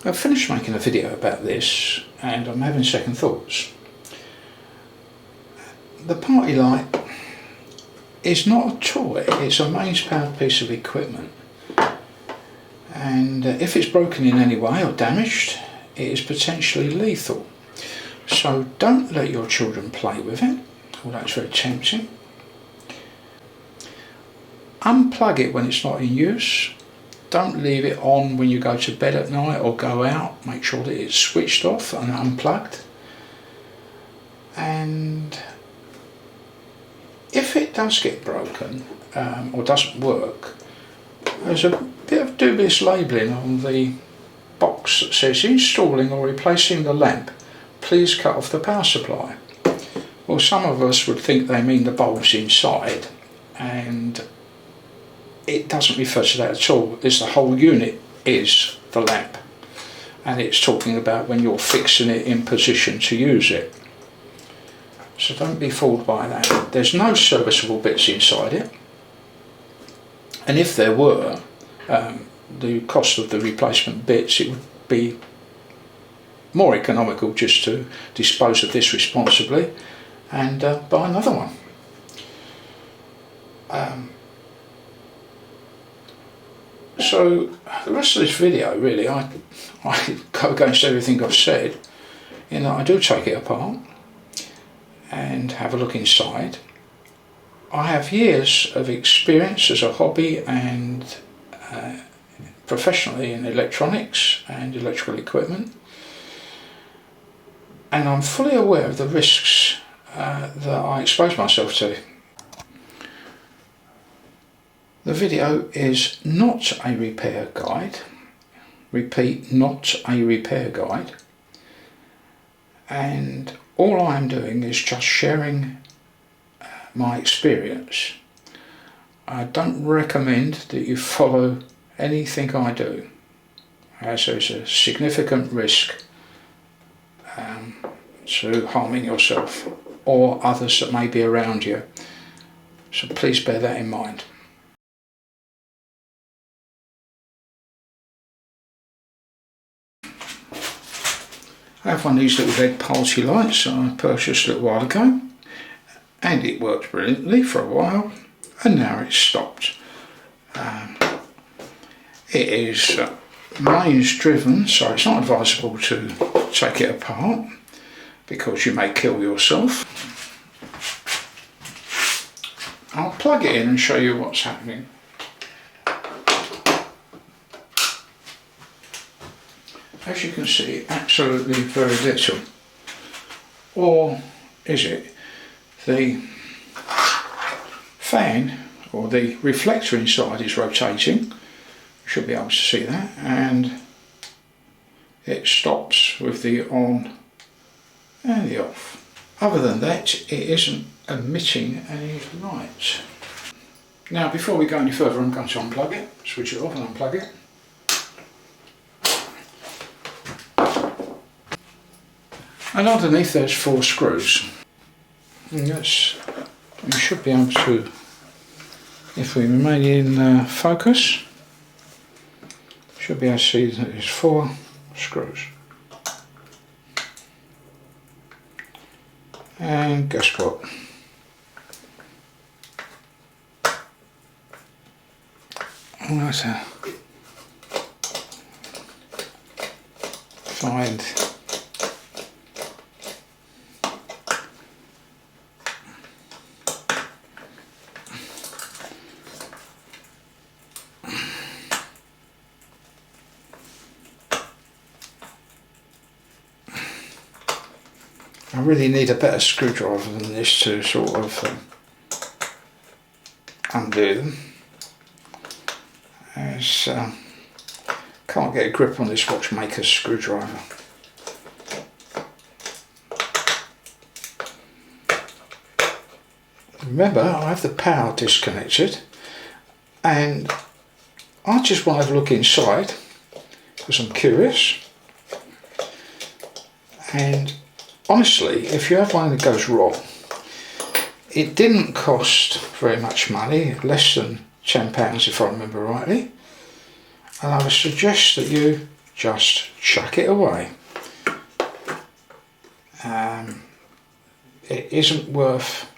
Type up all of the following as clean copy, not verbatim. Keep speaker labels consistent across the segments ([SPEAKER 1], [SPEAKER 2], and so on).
[SPEAKER 1] I've finished making a video about this and I'm having second thoughts. The party light is not a toy, it's a mains powered piece of equipment, and if it's broken in any way or damaged, it is potentially lethal. So don't let your children play with it, although it's very tempting. Unplug it when it's not in use. Don't leave it on when you go to bed at night or go out. Make sure that it's switched off and unplugged. And if it does get broken or doesn't work, there's a bit of dubious labelling on the box that says installing or replacing the lamp, please cut off the power supply. Well, some of us would think they mean the bulbs inside, and it doesn't refer to that at all. It's the whole unit is the lamp, and it's talking about when you're fixing it in position to use it. So don't be fooled by that. There's no serviceable bits inside it, and if there were, the cost of the replacement bits, it would be more economical just to dispose of this responsibly and buy another one. So the rest of this video, really, I go against everything I've said, in that I do take it apart and have a look inside. I have years of experience as a hobby and professionally in electronics and electrical equipment, and I'm fully aware of the risks that I expose myself to. The video is not a repair guide. Repeat, not a repair guide. And all I'm doing is just sharing my experience. I don't recommend that you follow anything I do, as there's a significant risk to harming yourself or others that may be around you. So please bear that in mind. I have one of these little LED party lights that I purchased a little while ago, and it worked brilliantly for a while, and now it's stopped. It is mains driven, so it's not advisable to take it apart because you may kill yourself. I'll plug it in and show you what's happening. As you can see, absolutely very little. Or is it? The fan, or the reflector inside, is rotating. You should be able to see that, and it stops with the on and the off. Other than that, it isn't emitting any light. Now, before we go any further, I'm going to unplug it, switch it off and unplug it. And underneath there's 4 screws. And yes, you should be able to, if we remain in focus, should be able to see that there's 4 screws. And guess what? I'm going to find I really need a better screwdriver than this to sort of undo them, as can't get a grip on this watchmaker's screwdriver. Remember, I have the power disconnected, and I just want to have a look inside because I'm curious. And honestly, if you have one that goes wrong, it didn't cost very much money, less than £10 if I remember rightly, and I would suggest that you just chuck it away. It isn't worth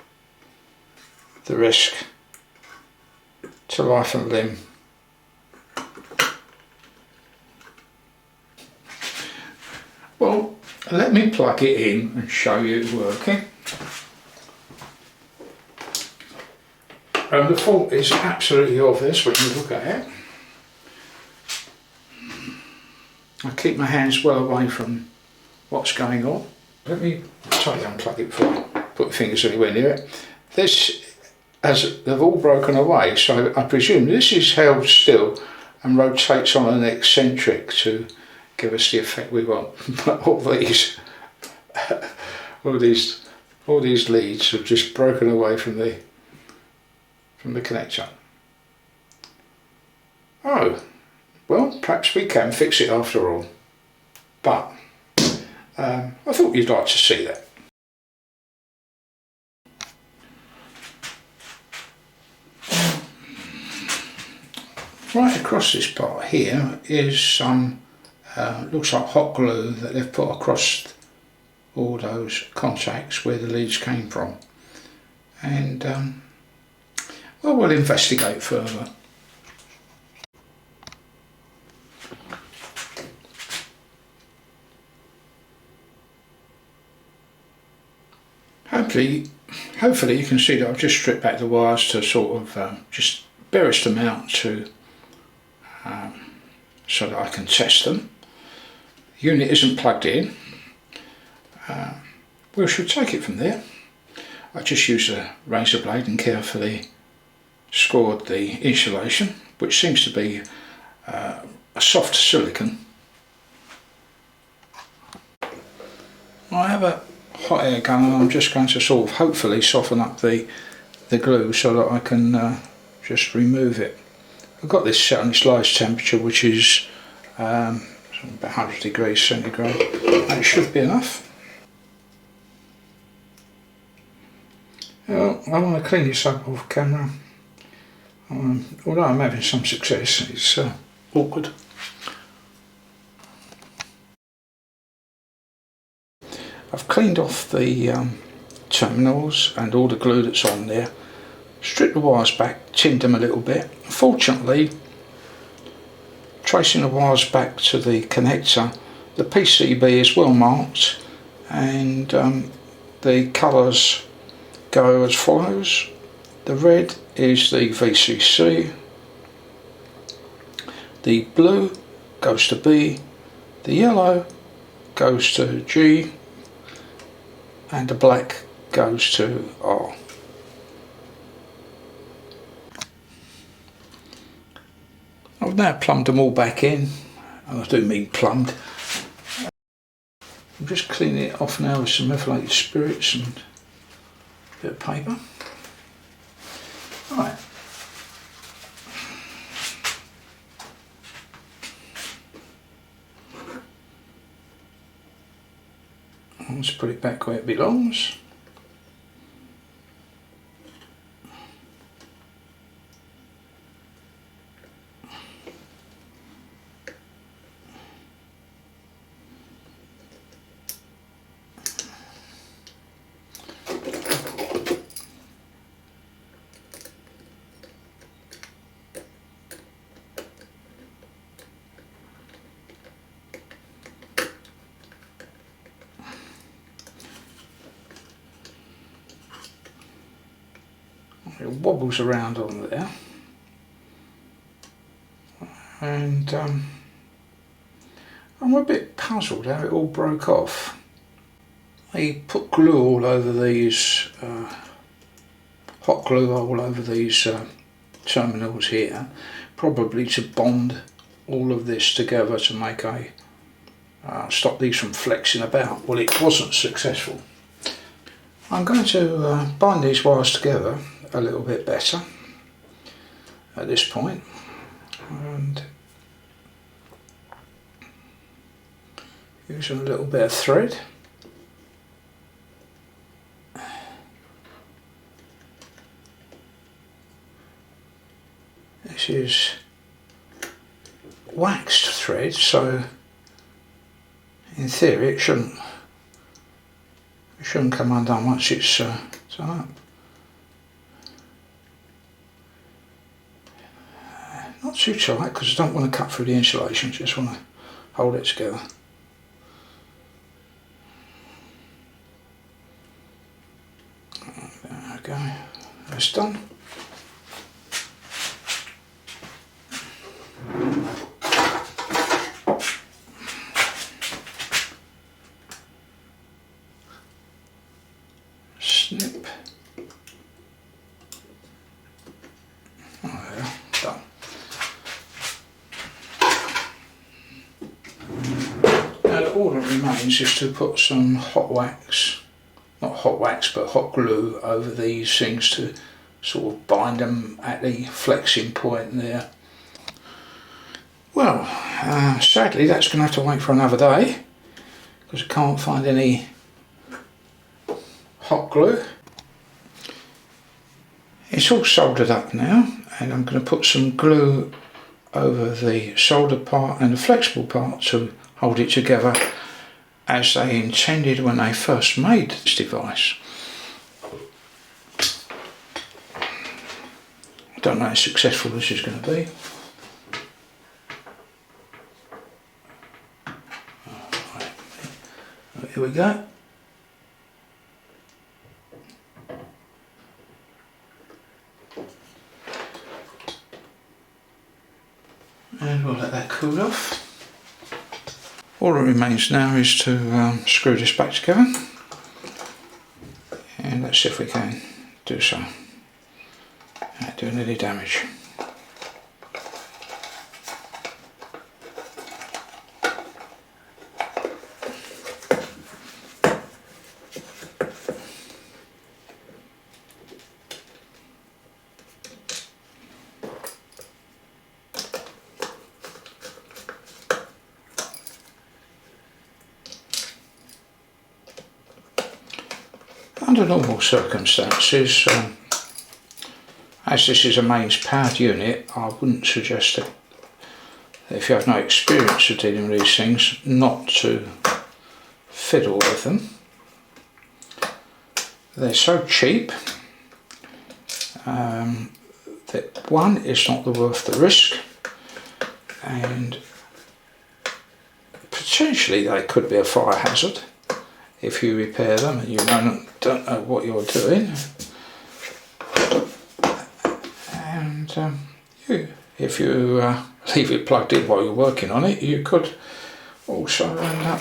[SPEAKER 1] the risk to life and limb. Well, let me plug it in and show you it working. And the fault is absolutely obvious when you look at it. I keep my hands well away from what's going on. Let me totally unplug it before I put my fingers anywhere near it. This, as they've all broken away, so I presume this is held still and rotates on an eccentric to give us the effect we want. But all these leads have just broken away from the connector. Oh, well, perhaps we can fix it after all. But I thought you'd like to see that. Right across this part here is some, looks like hot glue that they've put across all those contacts where the leads came from. And well, we'll investigate further. Hopefully you can see that I've just stripped back the wires to sort of just barest them out to so that I can test them. The unit isn't plugged in. We should take it from there. I just used a razor blade and carefully scored the insulation, which seems to be a soft silicone. I have a hot air gun and I'm just going to sort of hopefully soften up the glue so that I can just remove it. I've got this set on its lowest temperature, which is about 100 degrees centigrade, and it should be enough. Well, I want to clean this up off camera. Although I'm having some success, it's awkward. I've cleaned off the terminals and all the glue that's on there, stripped the wires back, tinned them a little bit. Fortunately, tracing the wires back to the connector, the PCB is well marked and the colours go as follows. The red is the VCC, the blue goes to B, the yellow goes to G, and the black goes to R. I've now plumbed them all back in, and I do mean plumbed. I'm just cleaning it off now with some methylated spirits and a bit of paper. Right. Let's put it back where it belongs. It wobbles around on there, and I'm a bit puzzled how it all broke off. They put glue all over these, hot glue all over these terminals here, probably to bond all of this together to make a stop these from flexing about. Well, it wasn't successful. I'm going to bind these wires together a little bit better at this point, and using a little bit of thread. This is waxed thread, so in theory it shouldn't come undone once it's done up. Not too tight because I don't want to cut through the insulation, just want to hold it together. There we go, that's done. Snip. Oh, there, done. Now all that remains is to put some hot wax, not hot wax but hot glue over these things to sort of bind them at the flexing point there. Well, sadly that's going to have to wait for another day because I can't find any hot glue. It's all soldered up now, and I'm going to put some glue over the soldered part and the flexible part to hold it together as they intended when they first made this device. I don't know how successful this is going to be. Right, here we go. And we'll let that cool off. All that remains now is to screw this back together, and let's see if we can do so without doing any damage. Under normal circumstances, as this is a mains powered unit, I wouldn't suggest that if you have no experience of dealing with these things, not to fiddle with them. They're so cheap that one, it's not worth the risk, and potentially they could be a fire hazard if you repair them and you don't know what you're doing. And if you leave it plugged in while you're working on it, you could also end up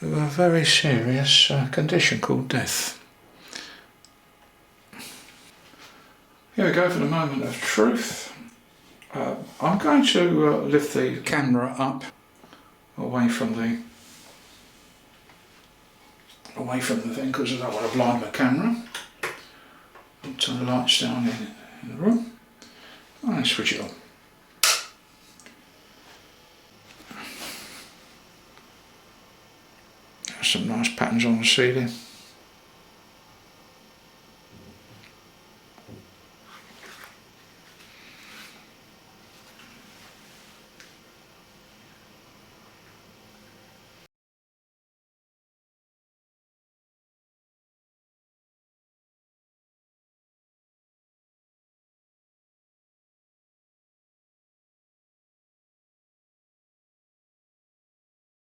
[SPEAKER 1] with a very serious condition called death. Here we go for the moment of truth. I'm going to lift the camera up away from the thing because I don't want to blind my camera. I'll turn the lights down in the room and switch it on. There's some nice patterns on the ceiling.